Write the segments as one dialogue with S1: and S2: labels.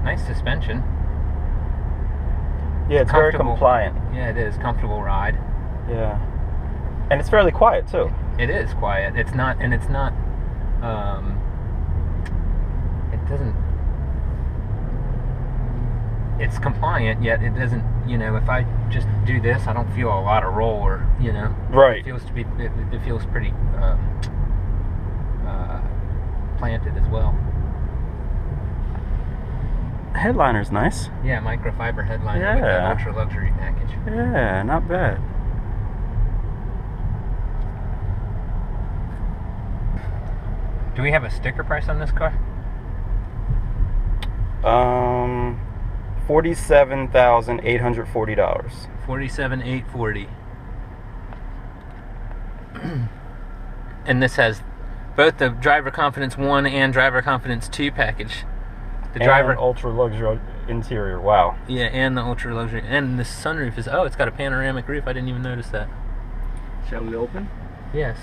S1: Nice suspension.
S2: Yeah, it's very compliant.
S1: Yeah, it is. Comfortable ride.
S2: Yeah. And it's fairly quiet, too.
S1: It is quiet. It's not, and it's not, it doesn't, it's compliant, yet it doesn't, you know, if I just do this, I don't feel a lot of roll or, you know.
S2: Right.
S1: It feels to be, it feels pretty planted as well.
S2: Headliner's nice.
S1: Yeah, microfiber headliner with that ultra luxury package.
S2: Yeah, not bad.
S1: Do we have a sticker price on this car?
S2: $47,840.
S1: $47,840. And this has both the Driver Confidence 1 and Driver Confidence 2 package. The driver
S2: ultra luxury interior. Wow.
S1: Yeah, and the ultra luxury, and the sunroof is, oh, it's got a panoramic roof. I didn't even notice that.
S2: Shall we open?
S1: Yes.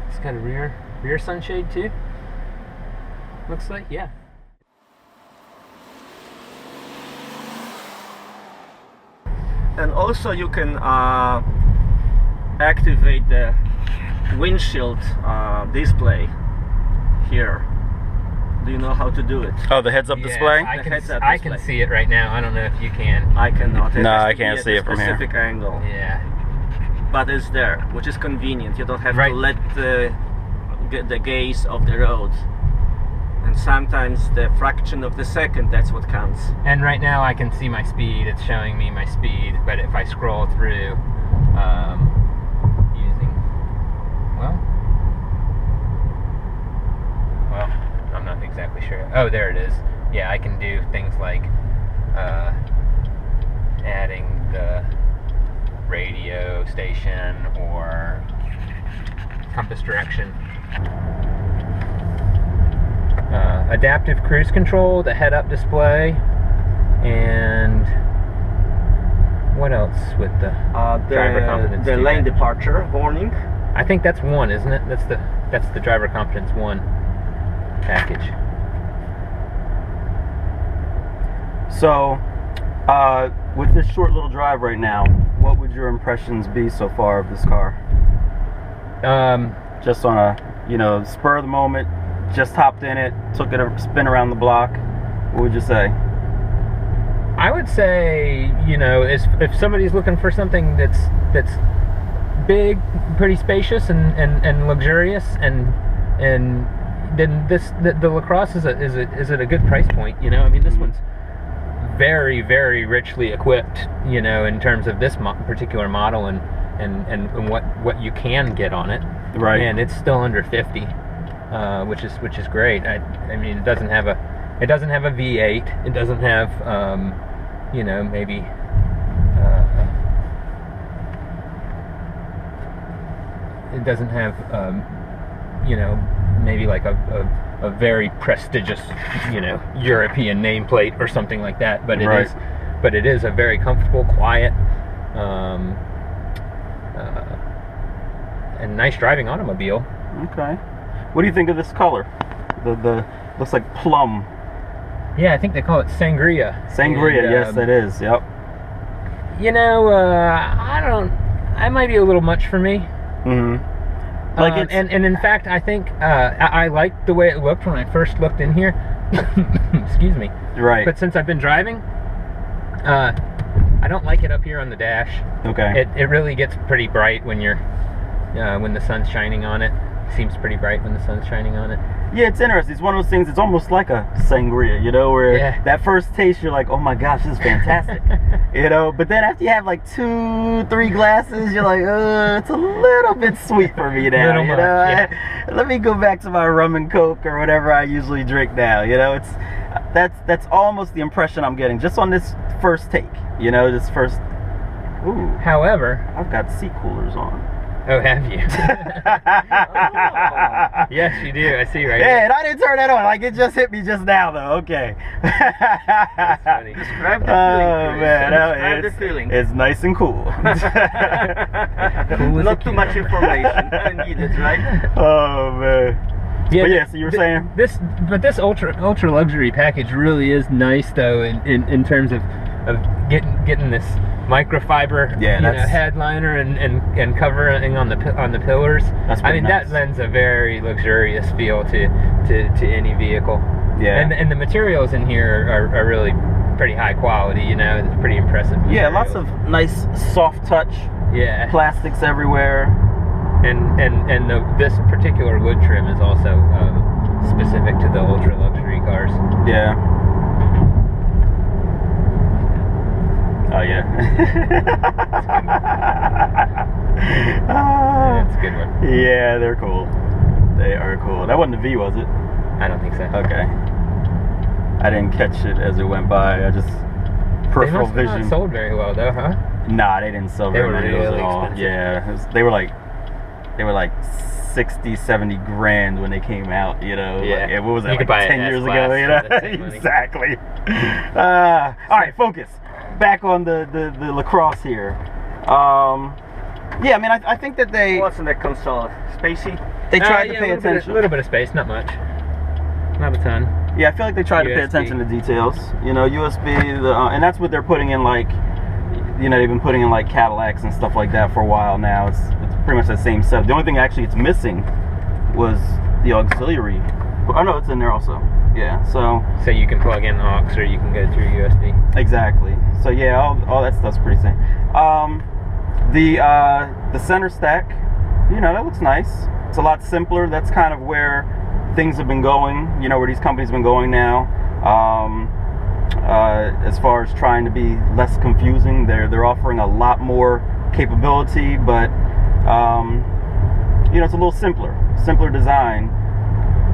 S1: It's got a rear sunshade too. Looks like, yeah.
S3: And also you can activate the windshield display here. Do you know how to do it?
S2: Oh, the heads-up display?
S1: I can see it right now. I don't know if you can.
S3: I cannot.
S2: No, I can't see it from here.
S3: Specific angle.
S1: Yeah.
S3: But it's there, which is convenient. You don't have to let the gaze of the road. And sometimes the fraction of the second, that's what counts.
S1: And right now I can see my speed. It's showing me my speed. But if I scroll through well, I'm not exactly sure. Oh, there it is. Yeah, I can do things like adding the radio station or compass direction. Adaptive cruise control, the head-up display, and what else with the driver confidence?
S3: The lane departure warning.
S1: I think that's 1, isn't it? That's the driver confidence 1 package.
S2: So, with this short little drive right now, what would your impressions be so far of this car? Just on a, spur of the moment, just hopped in it, took it a spin around the block. What would you say?
S1: I would say, if somebody's looking for something that's big, pretty spacious, and luxurious, and then the Lacrosse is at a good price point. I mean, this one's very, very richly equipped. In terms of this particular model and what you can get on it.
S2: Right.
S1: And it's still under 50, which is great. I mean, it doesn't have a V8. It doesn't have maybe. It doesn't have, maybe like a very prestigious, European nameplate or something like that. But it is a very comfortable, quiet, and nice driving automobile.
S2: Okay. What do you think of this color? The looks like plum.
S1: Yeah, I think they call it sangria.
S2: Sangria, yes, it is. Yep.
S1: I might be a little much for me.
S2: Mm-hmm.
S1: And in fact, I think I liked the way it looked when I first looked in here. Excuse me.
S2: Right.
S1: But since I've been driving, I don't like it up here on the dash.
S2: Okay.
S1: It really gets pretty bright when when the sun's shining on it. It seems pretty bright when the sun's shining on it.
S2: Yeah, it's interesting. It's one of those things, it's almost like a sangria, where that first taste, you're like, oh my gosh, this is fantastic. But then after you have like 2-3 glasses, you're like, it's a little bit sweet for me now. Let me go back to my rum and coke or whatever I usually drink now. That's almost the impression I'm getting just on this first take. This first. Ooh.
S1: However,
S2: I've got seat coolers on.
S1: Oh, have you? Oh. Yes, you do. I see right
S2: Yeah,
S1: here.
S2: and I didn't turn that on. Like, it just hit me just now, though. Okay.
S1: That's funny.
S3: Describe the feeling.
S2: Oh, man.
S3: Describe the feeling.
S2: It's nice and cool.
S1: Cool as a
S3: Not too much
S1: cucumber.
S3: information needed, right?
S2: Oh, man.
S1: Yeah,
S2: But yeah, so you were saying?
S1: This ultra luxury package really is nice though in terms of getting this microfiber headliner and covering on the pillars.
S2: That's
S1: I mean
S2: nice.
S1: that lends a very luxurious feel to any vehicle.
S2: Yeah.
S1: And the materials in here are really pretty high quality. You know, it's pretty impressive.
S2: Yeah,
S1: materials.
S2: lots of nice soft touch.
S1: Yeah.
S2: Plastics everywhere.
S1: And this particular wood trim is also specific to the ultra luxury cars.
S2: Yeah. Oh yeah.
S1: That's a good one.
S2: Yeah, they're cool. They are cool. That wasn't a V, was it?
S1: I don't think so.
S2: Okay. I didn't catch it as it went by. I just peripheral
S1: They must have
S2: vision.
S1: not sold very well though, huh?
S2: Nah, they didn't sell
S1: They
S2: very
S1: were
S2: many of those
S1: really
S2: at all.
S1: expensive.
S2: Yeah, they were like 60, 70 grand when they came out, you know.
S1: Yeah.
S2: Like, what was that,
S1: You could
S2: like
S1: buy
S2: 10
S1: an
S2: years
S1: S-Class
S2: ago, you
S1: for the same
S2: know?
S1: money.
S2: Exactly. All right, focus. Back on the Lacrosse here. Yeah, I mean, I think that they
S3: What's in the console? Spacey?
S2: tried to
S1: yeah,
S2: pay
S1: a
S2: attention.
S1: little bit of space, not much. Not a ton.
S2: Yeah, I feel like they tried to pay
S1: USB.
S2: attention to details. You know, USB, and that's what they're putting in, like, you know, they've been putting in like Cadillacs and stuff like that for a while now. It's pretty much the same setup. The only thing actually it's missing was the auxiliary. Oh no, it's in there also. Yeah, so
S1: you can plug in aux or you can go through USB.
S2: exactly. So yeah, all that stuff's pretty same. The center stack, you know, that looks nice. It's a lot simpler. That's kind of where things have been going. You know, where these companies have been going now. As far as trying to be less confusing, they're offering a lot more capability, but you know, it's a little simpler design.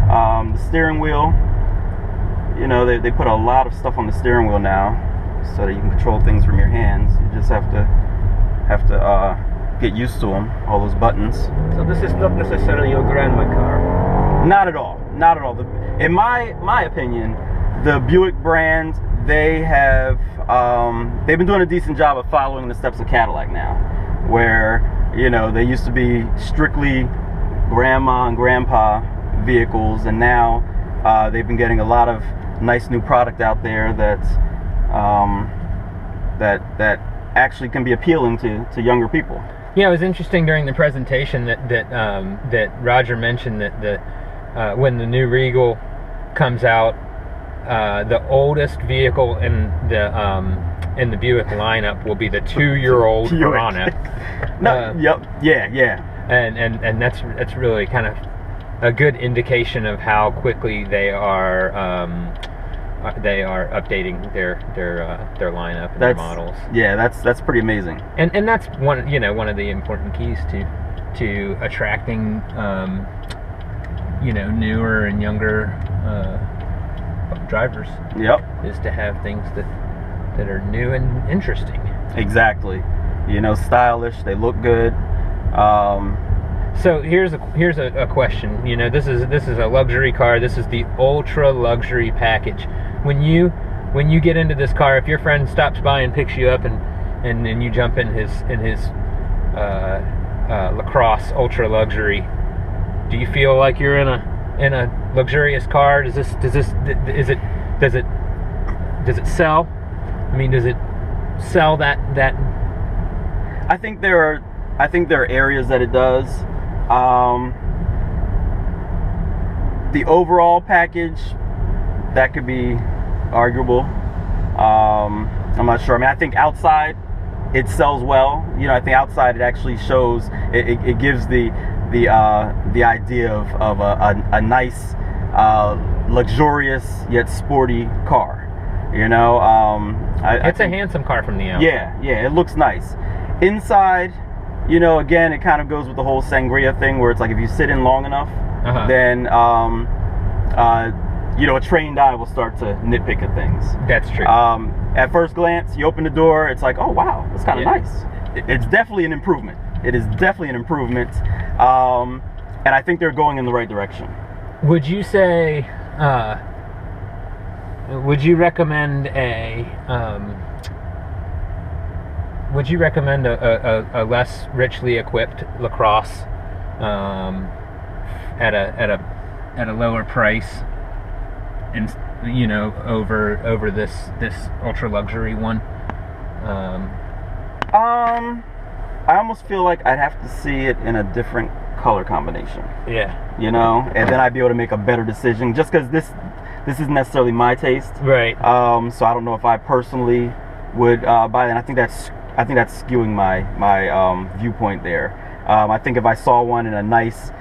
S2: The steering wheel, you know, they put a lot of stuff on the steering wheel now, so that you can control things from your hands. You just have to get used to them, all those buttons.
S3: So this is not necessarily your grandma car.
S2: Not at all. Not at all. In my opinion, the Buick brand, they've been doing a decent job of following the steps of Cadillac now, where, you know, they used to be strictly grandma and grandpa vehicles, and now they've been getting a lot of nice new product out there that actually can be appealing to younger people.
S1: Yeah, it was interesting during the presentation that Roger mentioned that when the new Regal comes out, the oldest vehicle in the Buick lineup will be the 2-year-old Piranha.
S2: No, yep, yeah.
S1: And that's really kind of a good indication of how quickly they are updating their lineup and their models.
S2: Yeah, that's pretty amazing.
S1: And that's one of the important keys to attracting newer and younger drivers.
S2: Yep.
S1: Is to have things that are new and interesting.
S2: Exactly. You know, stylish. They look good.
S1: So here's a question. You know, this is a luxury car. This is the ultra luxury package. When you get into this car, if your friend stops by and picks you up and you jump in his Lacrosse ultra luxury, do you feel like you're in a luxurious car? Does it sell? I mean, does it sell that?
S2: I think there are areas that it does. The overall package, that could be arguable. I'm not sure. I mean, I think outside it sells well. You know, I think outside it actually shows. It gives the idea of a nice, luxurious yet sporty car. You know,
S1: it's a handsome car from the outside.
S2: Yeah, it looks nice. Inside, you know, again, it kind of goes with the whole sangria thing, where it's like if you sit in long enough, then you know, a trained eye will start to nitpick at things.
S1: That's true.
S2: At first glance, you open the door, it's like, oh wow, that's kind of nice. It's definitely an improvement. It is definitely an improvement, and I think they're going in the right direction.
S1: Would you say? Would you recommend a? Would you recommend a less richly equipped Lacrosse at a lower price, and you know, over this ultra luxury one?
S2: I almost feel like I'd have to see it in a different color combination.
S1: Yeah.
S2: You know, and then I'd be able to make a better decision. Just because this isn't necessarily my taste.
S1: Right.
S2: So I don't know if I personally would buy that. And I think that's skewing my viewpoint there. I think if I saw one in a nice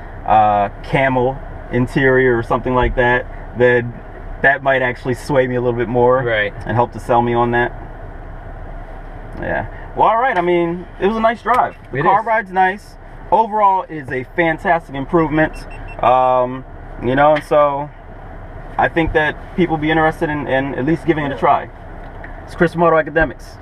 S2: camel interior or something like that, then that might actually sway me a little bit more.
S1: Right. And
S2: help to sell me on that. Yeah. Well, all right. I mean, it was a nice drive. The car ride's nice. Overall, it is a fantastic improvement. You know, and so I think that people will be interested in at least giving it a try. It's Chris from AutoAcademics.